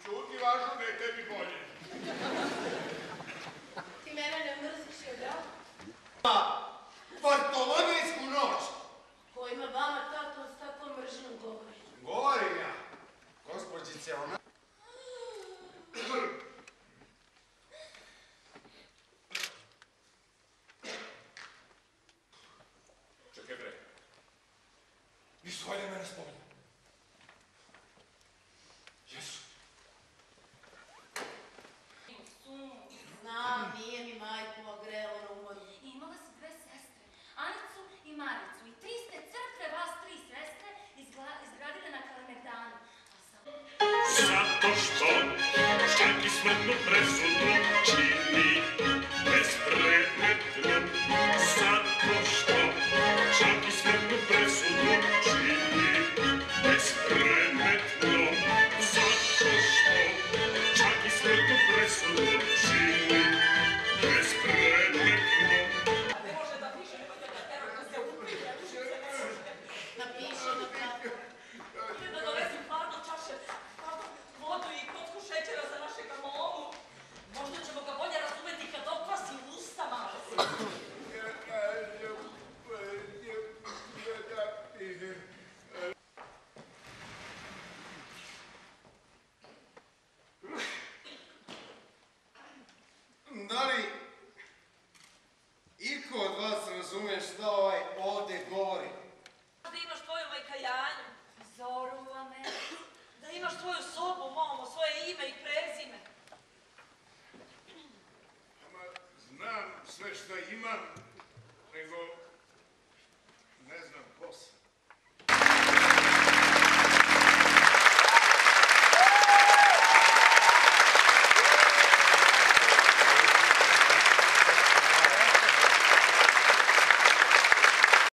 Čuti, važno da je tebi bolje. Ti mene ne mrziš, jel da? Bartolomejsku noć! Ko ima vama tato s takvom mržnjom govori? Govorim ja. Gospođice, ona... Čekaj bre. Nisu valje mene spominjati. Jesu. Znam, nije mi majku ogrelo na umoru. Imala si dve sestre, Anicu i Maricu, i 3 ste crkve, vas 3 sestre, izgradile na Kalemegdanu. Zato što čak i smrtnu presudu čini bespredmetnom. Zato što čak i smrtnu presudu čini bespredmetnom. Zato što čak i smrtnu presudu čini bespredmetnom. Ne može da piše, nemojte da tero da se upije. Napiši na kako. Da donesim hladno čaše, vodu i kocku šećera za našega momu. Možda ćemo ga bolje razumeti kad okvasi usta malo. Da li iko od vas razume šta ovdje govori? Da imaš tvoju majkajanju, Zoru, Amer. da imaš tvoju sobu, momo, svoje ime i prezime. Znam sve šta imam,